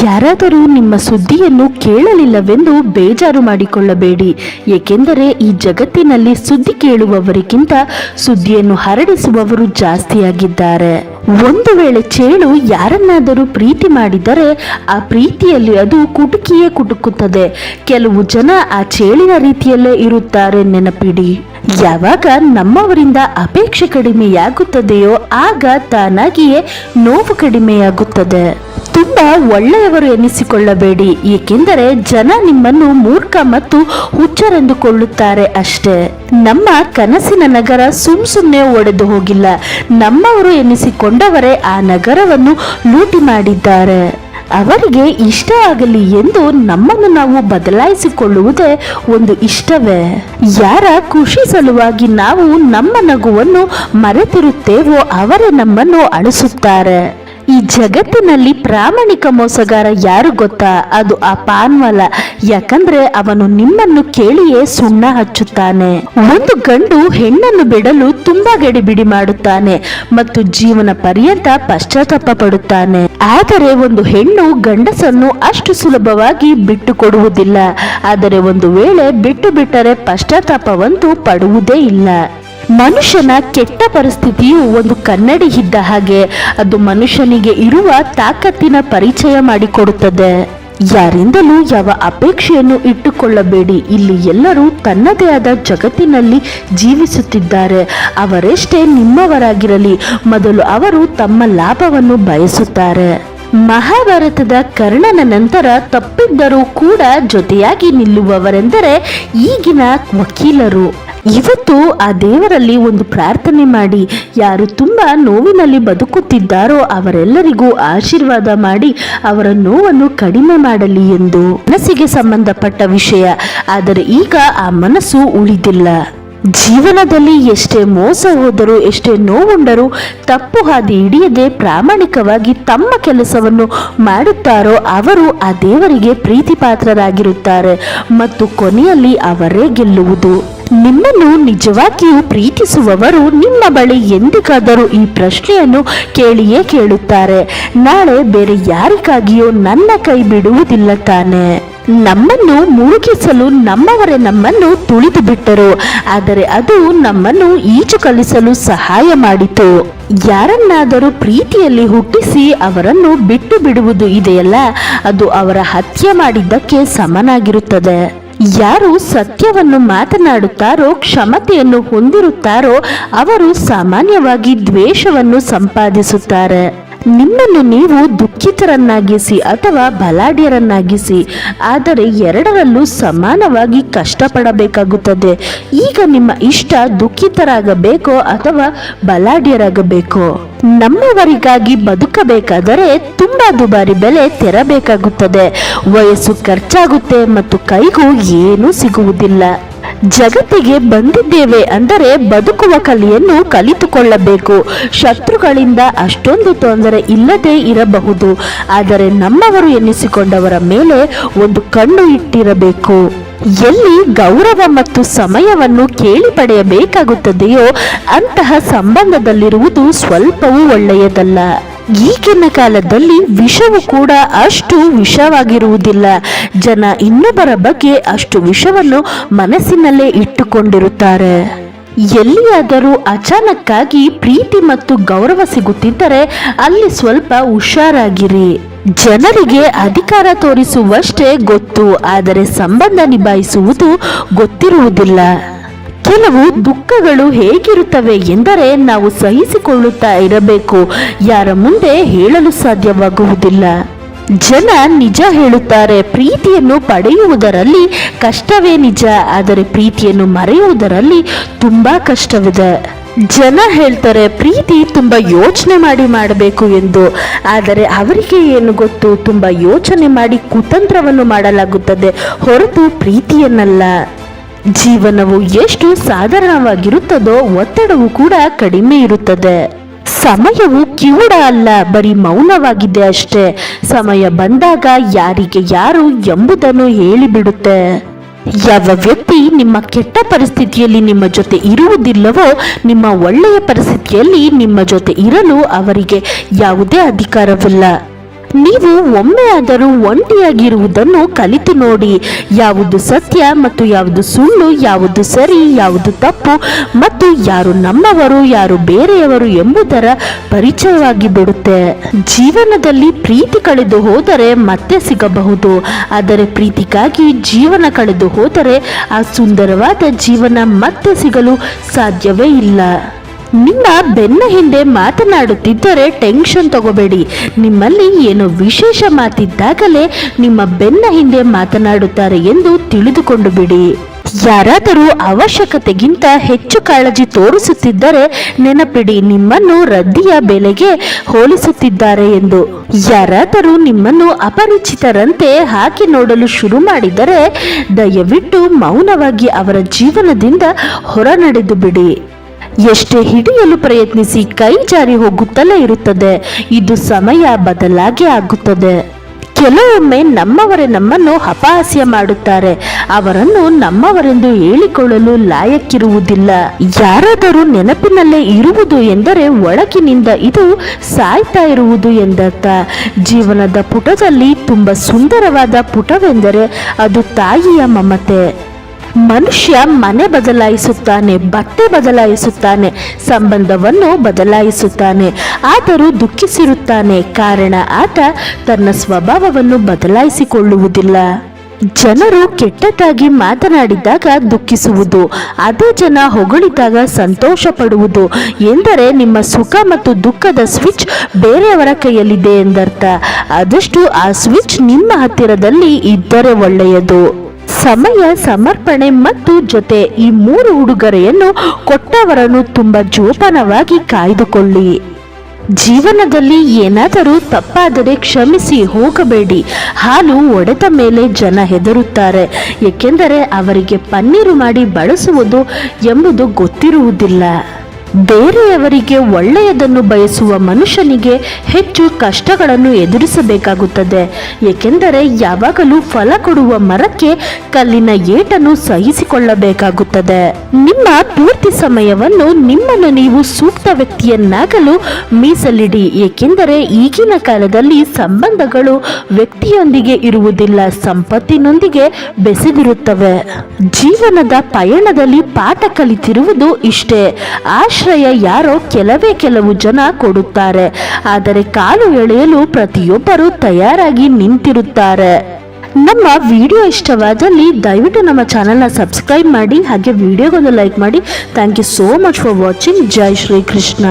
ಯಾರಾದರೂ ನಿಮ್ಮ ಸುದ್ದಿಯನ್ನು ಕೇಳಲಿಲ್ಲವೆಂದು ಬೇಜಾರು ಮಾಡಿಕೊಳ್ಳಬೇಡಿ. ಏಕೆಂದರೆ ಈ ಜಗತ್ತಿನಲ್ಲಿ ಸುದ್ದಿ ಕೇಳುವವರಿಗಿಂತ ಸುದ್ದಿಯನ್ನು ಹರಡಿಸುವವರು ಜಾಸ್ತಿಯಾಗಿದ್ದಾರೆ. ಒಂದು ವೇಳೆ ಚೇಳು ಯಾರನ್ನಾದರೂ ಪ್ರೀತಿ ಮಾಡಿದರೆ ಆ ಪ್ರೀತಿಯಲ್ಲಿ ಅದು ಕುಟುಕಿಯೇ ಕುಟುಕುತ್ತದೆ. ಕೆಲವು ಜನ ಆ ಚೇಳಿನ ರೀತಿಯಲ್ಲೇ ಇರುತ್ತಾರೆ, ನೆನಪಿಡಿ. ಯಾವಾಗ ನಮ್ಮವರಿಂದ ಅಪೇಕ್ಷೆ ಕಡಿಮೆಯಾಗುತ್ತದೆಯೋ ಆಗ ತಾನಾಗಿಯೇ ನೋವು ಕಡಿಮೆಯಾಗುತ್ತದೆ. ತುಂಬಾ ಒಳ್ಳೆಯವರು ಎನಿಸಿಕೊಳ್ಳಬೇಡಿ, ಏಕೆಂದರೆ ಜನ ನಿಮ್ಮನ್ನು ಮೂರ್ಖ ಮತ್ತು ಹುಚ್ಚರೆಂದುಕೊಳ್ಳುತ್ತಾರೆ ಅಷ್ಟೇ. ನಮ್ಮ ಕನಸಿನ ನಗರ ಸುಮ್ಮನೆ ಒಡೆದು ಹೋಗಿಲ್ಲ. ನಮ್ಮವರು ಎನಿಸಿಕೊಂಡವರೇ ಆ ನಗರವನ್ನು ಲೂಟಿ ಮಾಡಿದ್ದಾರೆ. ಅವರಿಗೆ ಇಷ್ಟ ಆಗಲಿ ಎಂದು ನಮ್ಮನ್ನು ನಾವು ಬದಲಾಯಿಸಿಕೊಳ್ಳುವುದೇ ಒಂದು ಇಷ್ಟವೇ. ಯಾರ ಖುಷಿ ಸಲುವಾಗಿ ನಾವು ನಮ್ಮ ನಗುವನ್ನು ಮರೆತಿರುತ್ತೇವೋ ಅವರೇ ನಮ್ಮನ್ನು ಅಳಿಸುತ್ತಾರೆ. ಈ ಜಗತ್ತಿನಲ್ಲಿ ಪ್ರಾಮಾಣಿಕ ಮೋಸಗಾರ ಯಾರು ಗೊತ್ತಾ? ಅದು ಆ ಪಾನ್ವಾಲ. ಯಾಕಂದ್ರೆ ಅವನು ನಿಮ್ಮನ್ನು ಕೇಳಿಯೇ ಸುಣ್ಣ ಹಚ್ಚುತ್ತಾನೆ. ಒಂದು ಗಂಡು ಹೆಣ್ಣನ್ನು ಬಿಡಲು ತುಂಬಾ ಗಡಿಬಿಡಿ ಮಾಡುತ್ತಾನೆ ಮತ್ತು ಜೀವನ ಪರ್ಯಂತ ಪಶ್ಚಾತ್ತಾಪ ಪಡುತ್ತಾನೆ. ಆದರೆ ಒಂದು ಹೆಣ್ಣು ಗಂಡಸನ್ನು ಅಷ್ಟು ಸುಲಭವಾಗಿ ಬಿಟ್ಟು ಕೊಡುವುದಿಲ್ಲ. ಆದರೆ ಒಂದು ವೇಳೆ ಬಿಟ್ಟು ಬಿಟ್ಟರೆ ಪಶ್ಚಾತ್ತಾಪವಂತೂ ಪಡುವುದೇ ಇಲ್ಲ. ಮನುಷ್ಯನ ಕೆಟ್ಟ ಪರಿಸ್ಥಿತಿಯು ಒಂದು ಕನ್ನಡಿ ಇದ್ದ ಹಾಗೆ. ಅದು ಮನುಷ್ಯನಿಗೆ ಇರುವ ತಾಕತ್ತಿನ ಪರಿಚಯ ಮಾಡಿಕೊಡುತ್ತದೆ. ಯಾರಿಂದಲೂ ಯಾವ ಅಪೇಕ್ಷೆಯನ್ನು ಇಟ್ಟುಕೊಳ್ಳಬೇಡಿ. ಇಲ್ಲಿ ಎಲ್ಲರೂ ತನ್ನದೇ ಆದ ಜಗತ್ತಿನಲ್ಲಿ ಜೀವಿಸುತ್ತಿದ್ದಾರೆ. ಅವರೆಷ್ಟೇ ನಿಮ್ಮವರಾಗಿರಲಿ, ಮೊದಲು ಅವರು ತಮ್ಮ ಲಾಭವನ್ನು ಬಯಸುತ್ತಾರೆ. ಮಹಾಭಾರತದ ಕರ್ಣನ ನಂತರ ತಪ್ಪಿದ್ದರೂ ಕೂಡ ಜೊತೆಯಾಗಿ ನಿಲ್ಲುವವರೆಂದರೆ ಈಗಿನ ವಕೀಲರು. ಇವತ್ತು ಆ ದೇವರಲ್ಲಿ ಒಂದು ಪ್ರಾರ್ಥನೆ ಮಾಡಿ, ಯಾರು ತುಂಬಾ ನೋವಿನಲ್ಲಿ ಬದುಕುತ್ತಿದ್ದಾರೋ ಅವರೆಲ್ಲರಿಗೂ ಆಶೀರ್ವಾದ ಮಾಡಿ ಅವರ ನೋವನ್ನು ಕಡಿಮೆ ಮಾಡಲಿ ಎಂದು. ಮನಸ್ಸಿಗೆ ಸಂಬಂಧಪಟ್ಟ ವಿಷಯ, ಆದರೆ ಈಗ ಆ ಮನಸ್ಸು ಉಳಿದಿಲ್ಲ. ಜೀವನದಲ್ಲಿ ಎಷ್ಟೇ ಮೋಸ ಹೋದರೂ ಎಷ್ಟೇ ನೋವುಂಡರೂ ತಪ್ಪು ಹಾದಿ ಹಿಡಿಯದೆ ಪ್ರಾಮಾಣಿಕವಾಗಿ ತಮ್ಮ ಕೆಲಸವನ್ನು ಮಾಡುತ್ತಾರೋ ಅವರು ಆ ದೇವರಿಗೆ ಪ್ರೀತಿ ಪಾತ್ರರಾಗಿರುತ್ತಾರೆ ಮತ್ತು ಕೊನೆಯಲ್ಲಿ ಅವರೇ ಗೆಲ್ಲುವುದು. ನಿಮ್ಮನ್ನು ನಿಜವಾಗಿಯೂ ಪ್ರೀತಿಸುವವರು ನಿಮ್ಮ ಬಳಿ ಎಂದಿಗಾದರೂ ಈ ಪ್ರಶ್ನೆಯನ್ನು ಕೇಳಿಯೇ ಕೇಳುತ್ತಾರೆ, ನಾಳೆ ಬೇರೆ ಯಾರಿಗಾಗಿಯೋ ನನ್ನ ಕೈ ಬಿಡುವುದಿಲ್ಲ ತಾನೆ? ನಮ್ಮನ್ನು ಮುಳುಗಿಸಲು ನಮ್ಮವರೇ ನಮ್ಮನ್ನು ತುಳಿದು ಬಿಟ್ಟರು, ಆದರೆ ಅದು ನಮ್ಮನ್ನು ಈಜು ಕಲಿಸಲು ಸಹಾಯ ಮಾಡಿತು. ಯಾರನ್ನಾದರೂ ಪ್ರೀತಿಯಲ್ಲಿ ಹುಟ್ಟಿಸಿ ಅವರನ್ನು ಬಿಟ್ಟು ಬಿಡುವುದು ಇದೆಯಲ್ಲ, ಅದು ಅವರ ಹತ್ಯೆ ಮಾಡಿದ್ದಕ್ಕೆ ಸಮನಾಗಿರುತ್ತದೆ. ಯಾರು ಸತ್ಯವನ್ನು ಮಾತನಾಡುತ್ತಾರೋ, ಕ್ಷಮತೆಯನ್ನು ಹೊಂದಿರುತ್ತಾರೋ ಅವರು ಸಾಮಾನ್ಯವಾಗಿ ದ್ವೇಷವನ್ನು ಸಂಪಾದಿಸುತ್ತಾರೆ. ನಿಮ್ಮನ್ನು ನೀವು ದುಃಖಿತರನ್ನಾಗಿಸಿ ಅಥವಾ ಬಲಾಢ್ಯರನ್ನಾಗಿಸಿ, ಆದರೆ ಎರಡರಲ್ಲೂ ಸಮಾನವಾಗಿ ಕಷ್ಟಪಡಬೇಕಾಗುತ್ತದೆ. ಈಗ ನಿಮ್ಮ ಇಷ್ಟ ದುಃಖಿತರಾಗಬೇಕೋ ಅಥವಾ ಬಲಾಢ್ಯರಾಗಬೇಕೋ? ನಮ್ಮವರಿಗಾಗಿ ಬದುಕಬೇಕಾದರೆ ತುಂಬಾ ದುಬಾರಿ ಬೆಲೆ ತೆರಬೇಕಾಗುತ್ತದೆ. ವಯಸ್ಸು ಖರ್ಚಾಗುತ್ತೆ ಮತ್ತು ಕೈಗೂ ಏನೂ ಸಿಗುವುದಿಲ್ಲ. ಜಗತ್ತಿಗೆ ಬಂದಿದ್ದೇವೆ ಅಂದರೆ ಬದುಕುವ ಕಲೆಯನ್ನು ಕಲಿತುಕೊಳ್ಳಬೇಕು. ಶತ್ರುಗಳಿಂದ ಅಷ್ಟೊಂದು ತೊಂದರೆ ಇಲ್ಲದೆ ಇರಬಹುದು, ಆದರೆ ನಮ್ಮವರು ಎನ್ನಿಸಿಕೊಂಡವರ ಮೇಲೆ ಒಂದು ಕಣ್ಣು ಇಟ್ಟಿರಬೇಕು. ಎಲ್ಲಿ ಗೌರವ ಮತ್ತು ಸಮಯವನ್ನು ಕೇಳಿ ಪಡೆಯಬೇಕಾಗುತ್ತದೆಯೋ ಅಂತಹ ಸಂಬಂಧದಲ್ಲಿರುವುದು ಸ್ವಲ್ಪವೂ ಒಳ್ಳೆಯದಲ್ಲ. ಈಗಿನ ಕಾಲದಲ್ಲಿ ವಿಷವು ಕೂಡ ಅಷ್ಟು ವಿಷವಾಗಿರುವುದಿಲ್ಲ. ಜನ ಇನ್ನೊಬ್ಬರ ಬಗ್ಗೆ ಅಷ್ಟು ವಿಷವನ್ನು ಮನಸ್ಸಿನಲ್ಲೇ ಇಟ್ಟುಕೊಂಡಿರುತ್ತಾರೆ. ಎಲ್ಲಿಯಾದರೂ ಅಚಾನಕ್ಕಾಗಿ ಪ್ರೀತಿ ಮತ್ತು ಗೌರವ ಸಿಗುತ್ತಿದ್ದರೆ ಅಲ್ಲಿ ಸ್ವಲ್ಪ ಹುಷಾರಾಗಿರಿ. ಜನರಿಗೆ ಅಧಿಕಾರ ತೋರಿಸುವಷ್ಟೇ ಗೊತ್ತು, ಆದರೆ ಸಂಬಂಧ ನಿಭಾಯಿಸುವುದು ಗೊತ್ತಿರುವುದಿಲ್ಲ. ಕೆಲವು ದುಃಖಗಳು ಹೇಗಿರುತ್ತವೆ ಎಂದರೆ ನಾವು ಸಹಿಸಿಕೊಳ್ಳುತ್ತಾ ಇರಬೇಕು. ಯಾರ ಮುಂದೆ ಹೇಳಲು ಸಾಧ್ಯವಾಗುವುದಿಲ್ಲ. ಜನ ನಿಜ ಹೇಳುತ್ತಾರೆ, ಪ್ರೀತಿಯನ್ನು ಪಡೆಯುವುದರಲ್ಲಿ ಕಷ್ಟವೇ ನಿಜ, ಆದರೆ ಪ್ರೀತಿಯನ್ನು ಮರೆಯುವುದರಲ್ಲಿ ತುಂಬಾ ಕಷ್ಟವಿದೆ. ಜನ ಹೇಳ್ತಾರೆ ಪ್ರೀತಿ ತುಂಬಾ ಯೋಚನೆ ಮಾಡಿ ಮಾಡಬೇಕು ಎಂದು, ಆದರೆ ಅವರಿಗೆ ಏನು ಗೊತ್ತು, ತುಂಬಾ ಯೋಚನೆ ಮಾಡಿ ಕುತಂತ್ರವನ್ನು ಮಾಡಲಾಗುತ್ತದೆ ಹೊರತು ಪ್ರೀತಿಯನ್ನಲ್ಲ. ಜೀವನವು ಎಷ್ಟು ಸಾಧಾರಣವಾಗಿರುತ್ತದೋ ಒತ್ತಡವು ಕೂಡ ಕಡಿಮೆ ಇರುತ್ತದೆ. ಸಮಯವು ಕಿವುಡ ಅಲ್ಲ, ಬರೀ ಮೌನವಾಗಿದೆ ಅಷ್ಟೇ. ಸಮಯ ಬಂದಾಗ ಯಾರಿಗೆ ಯಾರು ಎಂಬುದನ್ನು ಹೇಳಿಬಿಡುತ್ತೆ. ಯಾವ ವ್ಯಕ್ತಿ ನಿಮ್ಮ ಕೆಟ್ಟ ಪರಿಸ್ಥಿತಿಯಲ್ಲಿ ನಿಮ್ಮ ಜೊತೆ ಇರುವುದಿಲ್ಲವೋ ನಿಮ್ಮ ಒಳ್ಳೆಯ ಪರಿಸ್ಥಿತಿಯಲ್ಲಿ ನಿಮ್ಮ ಜೊತೆ ಇರಲು ಅವರಿಗೆ ಯಾವುದೇ ಅಧಿಕಾರವಿಲ್ಲ. ನೀವು ಒಮ್ಮೆ ಆದರೂ ಒಂಟಿಯಾಗಿರುವುದನ್ನು ಕಲಿತು ನೋಡಿ. ಯಾವುದು ಸತ್ಯ ಮತ್ತು ಯಾವುದು ಸುಳ್ಳು, ಯಾವುದು ಸರಿ, ಯಾವುದು ತಪ್ಪು ಮತ್ತು ಯಾರು ನಮ್ಮವರು ಯಾರು ಬೇರೆಯವರು ಎಂಬುದರ ಪರಿಚಯವಾಗಿ ಬಿಡುತ್ತೆ. ಜೀವನದಲ್ಲಿ ಪ್ರೀತಿ ಕಳೆದು ಹೋದರೆ ಮತ್ತೆ ಸಿಗಬಹುದು, ಆದರೆ ಪ್ರೀತಿಗಾಗಿ ಜೀವನ ಕಳೆದು ಹೋದರೆ ಆ ಸುಂದರವಾದ ಜೀವನ ಮತ್ತೆ ಸಿಗಲು ಸಾಧ್ಯವೇ ಇಲ್ಲ. ನಿಮ್ಮ ಬೆನ್ನ ಹಿಂದೆ ಮಾತನಾಡುತ್ತಿದ್ದರೆ ಟೆನ್ಷನ್ ತಗೋಬೇಡಿ. ನಿಮ್ಮಲ್ಲಿ ಏನೋ ವಿಶೇಷ ಮಾತಿದ್ದಾಗಲೇ ನಿಮ್ಮ ಬೆನ್ನ ಹಿಂದೆ ಮಾತನಾಡುತ್ತಾರೆ ಎಂದು ತಿಳಿದುಕೊಂಡು ಬಿಡಿ. ಯಾರಾದರೂ ಅವಶ್ಯಕತೆಗಿಂತ ಹೆಚ್ಚು ಕಾಳಜಿ ತೋರಿಸುತ್ತಿದ್ದರೆ ನೆನಪಿಡಿ, ನಿಮ್ಮನ್ನು ರದ್ದಿಯ ಬೆಲೆಗೆ ಹೋಲಿಸುತ್ತಿದ್ದಾರೆ ಎಂದು. ಯಾರಾದರೂ ನಿಮ್ಮನ್ನು ಅಪರಿಚಿತರಂತೆ ಹಾಕಿ ನೋಡಲು ಶುರು ಮಾಡಿದರೆ ದಯವಿಟ್ಟು ಮೌನವಾಗಿ ಅವರ ಜೀವನದಿಂದ ಹೊರ ನಡೆದು ಬಿಡಿ. ಎಷ್ಟೇ ಹಿಡಿಯಲು ಪ್ರಯತ್ನಿಸಿ ಕೈ ಜಾರಿ ಹೋಗುತ್ತಲೇ ಇರುತ್ತದೆ. ಇದು ಸಮಯ ಬದಲಾಗಿ ಆಗುತ್ತದೆ. ಕೆಲವೊಮ್ಮೆ ನಮ್ಮವರೇ ನಮ್ಮನ್ನು ಅಪಹಾಸ್ಯ ಮಾಡುತ್ತಾರೆ. ಅವರನ್ನು ನಮ್ಮವರೆಂದು ಹೇಳಿಕೊಳ್ಳಲು ಲಾಯಕ್ಕಿರುವುದಿಲ್ಲ. ಯಾರಾದರೂ ನೆನಪಿನಲ್ಲೇ ಇರುವುದು ಎಂದರೆ ಒಳಗಿನಿಂದ ಇದು ಸಾಯ್ತಾ ಇರುವುದು ಎಂದರ್ಥ. ಜೀವನದ ಪುಟದಲ್ಲಿ ತುಂಬ ಸುಂದರವಾದ ಪುಟವೆಂದರೆ ಅದು ತಾಯಿಯ ಮಮತೆ. ಮನುಷ್ಯ ಮನೆ ಬದಲಾಯಿಸುತ್ತಾನೆ, ಬಟ್ಟೆ ಬದಲಾಯಿಸುತ್ತಾನೆ, ಸಂಬಂಧವನ್ನು ಬದಲಾಯಿಸುತ್ತಾನೆ, ಆದರೂ ದುಃಖಿಸಿರುತ್ತಾನೆ. ಕಾರಣ ಆತ ತನ್ನ ಸ್ವಭಾವವನ್ನು ಬದಲಾಯಿಸಿಕೊಳ್ಳುವುದಿಲ್ಲ. ಜನರು ಕೆಟ್ಟದಾಗಿ ಮಾತನಾಡಿದಾಗ ದುಃಖಿಸುವುದು, ಅದೇ ಜನ ಹೊಗಳಿದಾಗ ಸಂತೋಷ ಪಡುವುದು ಎಂದರೆ ನಿಮ್ಮ ಸುಖ ಮತ್ತು ದುಃಖದ ಸ್ವಿಚ್ ಬೇರೆಯವರ ಕೈಯಲ್ಲಿದೆ ಎಂದರ್ಥ. ಆದಷ್ಟು ಆ ಸ್ವಿಚ್ ನಿಮ್ಮ ಹತ್ತಿರದಲ್ಲಿ ಇದ್ದರೆ ಒಳ್ಳೆಯದು. ಸಮಯ, ಸಮರ್ಪಣೆ ಮತ್ತು ಜೊತೆ ಈ 3 ಉಡುಗೊರೆಯನ್ನು ಕೊಟ್ಟವರನ್ನು ತುಂಬ ಜೋಪಾನವಾಗಿ ಕಾಯ್ದುಕೊಳ್ಳಿ. ಜೀವನದಲ್ಲಿ ಏನಾದರೂ ತಪ್ಪಾದರೆ ಕ್ಷಮಿಸಿ ಹೋಗಬೇಡಿ. ಹಾಲು ಒಡೆದ ಮೇಲೆ ಜನ ಹೆದರುತ್ತಾರೆ, ಏಕೆಂದರೆ ಅವರಿಗೆ ಪನ್ನೀರು ಮಾಡಿ ಬಳಸುವುದು ಎಂಬುದು ಗೊತ್ತಿರುವುದಿಲ್ಲ. ಬೇರೆಯವರಿಗೆ ಒಳ್ಳೆಯದನ್ನು ಬಯಸುವ ಮನುಷ್ಯನಿಗೆ ಹೆಚ್ಚು ಕಷ್ಟಗಳನ್ನು ಎದುರಿಸಬೇಕಾಗುತ್ತದೆ, ಏಕೆಂದರೆ ಯಾವಾಗಲೂ ಫಲ ಕೊಡುವ ಮರಕ್ಕೆ ಕಲ್ಲಿನ ಏಟನ್ನು ಸಹಿಸಿಕೊಳ್ಳಬೇಕಾಗುತ್ತದೆ. ನಿಮ್ಮ ಪೂರ್ತಿ ಸಮಯವನ್ನು ನಿಮ್ಮನ್ನು ನೀವು ಸೂಕ್ತ ವ್ಯಕ್ತಿಯನ್ನಾಗಲು ಮೀಸಲಿಡಿ, ಏಕೆಂದರೆ ಈಗಿನ ಕಾಲದಲ್ಲಿ ಸಂಬಂಧಗಳು ವ್ಯಕ್ತಿಯೊಂದಿಗೆ ಇರುವುದಿಲ್ಲ, ಸಂಪತ್ತಿನೊಂದಿಗೆ ಬೆಸೆದಿರುತ್ತವೆ. ಜೀವನದ ಪಯಣದಲ್ಲಿ ಪಾಠ ಕಲಿತಿರುವುದು ಇಷ್ಟೇ. ಆಶ್ರಯ ಯಾರೋ ಕೆಲವು ಜನ ಕೊಡುತ್ತಾರೆ, ಆದರೆ ಕಾಲು ಎಳೆಯಲು ಪ್ರತಿಯೊಬ್ಬರು ತಯಾರಾಗಿ ನಿಂತಿರುತ್ತಾರೆ. ನಮ್ಮ ವಿಡಿಯೋ ಇಷ್ಟವಾದಲ್ಲಿ ದಯವಿಟ್ಟು ನಮ್ಮ ಚಾನಲ್ನ ಸಬ್ಸ್ಕ್ರೈಬ್ ಮಾಡಿ, ಹಾಗೆ ವಿಡಿಯೋಗೊಂದು ಲೈಕ್ ಮಾಡಿ. Thank you so much for watching. ಜೈ ಶ್ರೀ ಕೃಷ್ಣ.